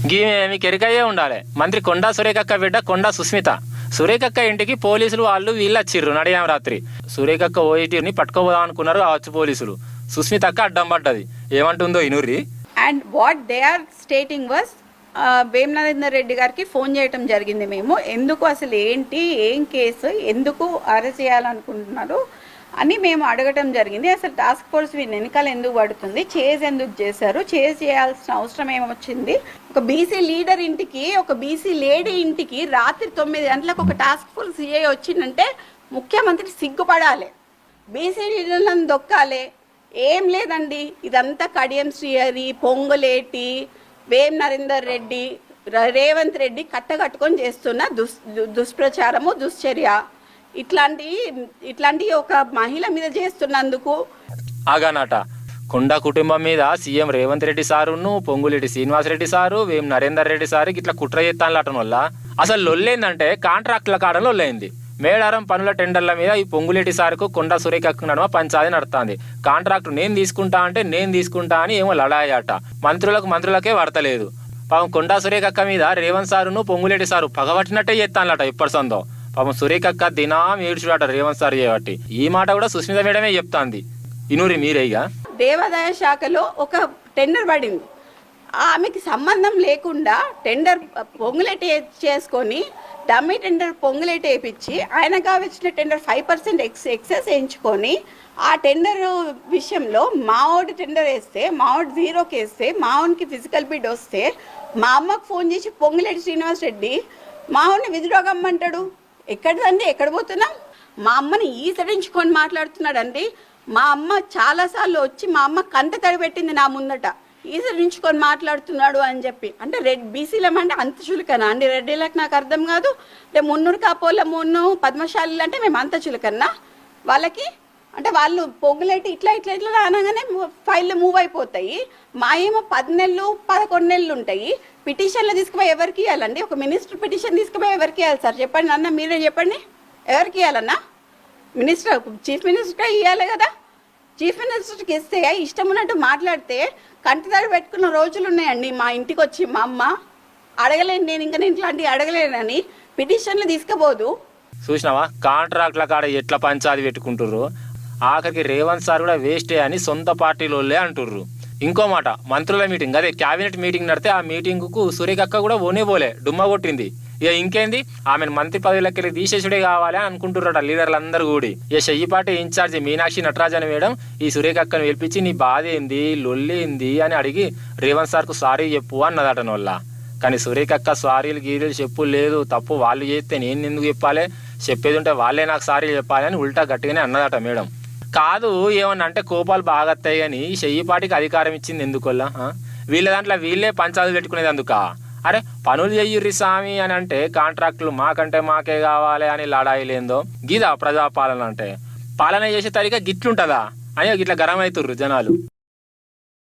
గీమె మీకు ఎరికయ్యే ఉండాలి. మంత్రి కొండా సురేఖక్క బిడ్డ కొండా సుస్మిత. సురేఖక్క ఇంటికి పోలీసులు వాళ్ళు వీళ్ళు వచ్చిర్రు నడియాం రాత్రి. సురేఖక్క ఓయిటీని పట్టుకోబోదాం అనుకున్నారు కావచ్చు పోలీసులు. సుస్మితక్క అడ్డం పడ్డది. ఏమంటుందో ఇనుర్రి. And what they are stating was Vem Narender Reddy గారికి ఫోన్ చేయటం జరిగింది. మేము ఎందుకు అసలు ఏంటి ఏం కేసు ఎందుకు అరెస్ట్ చేయాలనుకుంటున్నారు అని మేము అడగటం జరిగింది. అసలు టాస్క్ ఫోర్స్ వెనకాల ఎందుకు పడుతుంది, చేజ్ ఎందుకు చేశారు, చేజ్ చేయాల్సిన అవసరం ఏమొచ్చింది. ఒక బీసీ లీడర్ ఇంటికి ఒక బీసీ లేడీ ఇంటికి రాత్రి 9 గంటలకు ఒక టాస్క్ ఫోర్స్ సిఐ వచ్చిందంటే ముఖ్యమంత్రి సిగ్గుపడాలి, బీసీ లీడర్లను దొక్కాలి. ఏం లేదండి, ఇదంతా కడియం శ్రీహరి, పొంగులేటి, వేం నరేందర్ రెడ్డి, రేవంత్ రెడ్డి కట్టకట్టుకొని చేస్తున్న దుష్ప్రచారము దుశ్చర్య. ఇట్లాంటి ఒక మహిళ మీద చేస్తున్నందుకు ఆగానట. కొండా కుటుంబం మీద సీఎం రేవంత్ రెడ్డి సారును, పొంగులేటి శ్రీనివాసరెడ్డి సారు, వేం నరేందర్ రెడ్డి సారు ఇట్లా కుట్ర చేస్తానటం వల్ల అసలు లొల్లేందంటే కాంట్రాక్టుల కాడలో లొల్లైంది. మేడారం పనుల టెండర్ల మీద ఈ పొంగులేటి సారుకు కొండా సురేఖకు నడుమ పంచాయతీ నడుస్తుంది. కాంట్రాక్టు నేను తీసుకుంటా అంటే నేను తీసుకుంటా అని ఏమో లడాయట. మంత్రులకే పడతలేదు. పాపం కొండా సురేఖక్క మీద రేవంత్ సారును పొంగులేటి సారు పగబట్టినట్టే చేస్తానట. ఇప్పటి సొందో పాపం సురేఖక్క దినం ఏడ్చుడాట రేవంత్ సార్ చేయబట్టి. ఈ మాట కూడా సుస్మిత మేడమే చెప్తాంది. ఇనూరి మీరేగా. దేవాదాయ శాఖలో ఒక టెండర్ పడింది, ఆమెకి సంబంధం లేకుండా టెండర్ పొంగులేటి చేసుకొని డమ్మీ టెండర్ పొంగులేటి వేయించి ఆయనకు కావచ్చిన టెండర్ 5% ఎక్సెస్ వేయించుకొని ఆ టెండర్ విషయంలో మావోడి టెండర్ వేస్తే మావోడి 0కి వేస్తే మావోనికి ఫిజికల్ బిడ్ వస్తే మా అమ్మకు ఫోన్ చేసి పొంగులేటి శ్రీనివాస్ రెడ్డి మావోని విత్డ్రా కమ్మంటాడు. ఎక్కడిదండి, ఎక్కడ పోతున్నాం? మా అమ్మని ఈసడించుకొని మాట్లాడుతున్నాడండి. మా అమ్మ చాలాసార్లు వచ్చి మా అమ్మ కంట తడిపెట్టింది నా ముందట, ఈసడించుకొని మాట్లాడుతున్నాడు అని చెప్పి. అంటే బీసీలమంటే అంత చులకనా అండి రెడ్డిలకు? నాకు అర్థం కాదు. అంటే మున్నూరు కాపోల మున్ను పద్మశాలి అంటే మేము అంత చులకన్నా వాళ్ళకి? అంటే వాళ్ళు పొంగులేటి ఇట్లా అనగానే ఫైళ్ళు మూవ్ అయిపోతాయి. మా ఏమో 10 నెలలు 11 నెలలు ఉంటాయి. పిటిషన్లు తీసుకుపోయి ఎవరికి ఇవ్వాలండి? ఒక మినిస్టర్ పిటిషన్ తీసుకుపోయి ఎవరికి ఇవ్వాలి సార్ చెప్పండి అన్న, మీరే చెప్పండి. ఎవరికి ఇవ్వాలన్నా? చీఫ్ మినిస్టర్గా ఇవ్వాలి కదా. చీఫ్ మినిస్టర్కి ఇస్తే ఇష్టం ఉన్నట్టు మాట్లాడితే కంటిదాడి పెట్టుకున్న రోజులు ఉన్నాయండి. మా ఇంటికి వచ్చి మా అమ్మ అడగలేను, నేను ఇట్లాంటివి అడగలేనని పిటిషన్లు తీసుకుపోదు. చూసినావా కాంట్రాక్ట్ల కాడ ఎట్లా పంచాది పెట్టుకుంటుర్రు. ఆఖరికి రేవంత్ సార్ కూడా వేస్టే అని సొంత పార్టీలోళ్ళే అంటుర్రు. ఇంకో మాట, మంత్రుల మీటింగ్, అదే క్యాబినెట్ మీటింగ్ నడితే ఆ మీటింగ్కు సురేఖక్క కూడా పోలే డుమ్మ కొట్టింది. ఇక ఇంకేంది, ఆమెను మంత్రి పదవులకి తీసేసుడే కావాలి అని అనుకుంటున్నారట లీడర్లందరూ కూడి. ఇక చెయ్యిపాటి ఇన్ఛార్జి మీనాక్షి నటరాజన్ మేడం ఈ సురేఖక్కను పిలిపించి నీ బాధ ఏంది, లొల్లేంది అని అడిగి రేవంత్ సార్కు సారీ చెప్పు అన్నదట వల్ల. కానీ సురేఖక్క సారీలు గీరీలు చెప్పు లేదు, తప్పు వాళ్ళు చేస్తే నేను ఎందుకు చెప్పాలి, చెప్పేది ఉంటే వాళ్ళే నాకు సారీలు చెప్పాలి అని ఉల్టా గట్టిగానే అన్నదట మేడం. కాదు ఏమన్నా అంటే కోపాలు బాగా వస్తాయి కానీ చెయ్యిపాటికి అధికారం ఇచ్చింది ఎందుకల్లా? వీళ్ళ దాంట్లో వీళ్ళే పంచాయతీలు పెట్టుకునేది అందుక? అరే పనులు చెయ్యుర్రి స్వామి అని అంటే కాంట్రాక్టులు మాకంటే మాకే కావాలి అని లడాయిలేందో గీదా ప్రజాపాలన అంటే? పాలన చేసే తరిగా గిట్లుంటుందా అని గిట్లా గరం అవుతుర్రు జనాలు.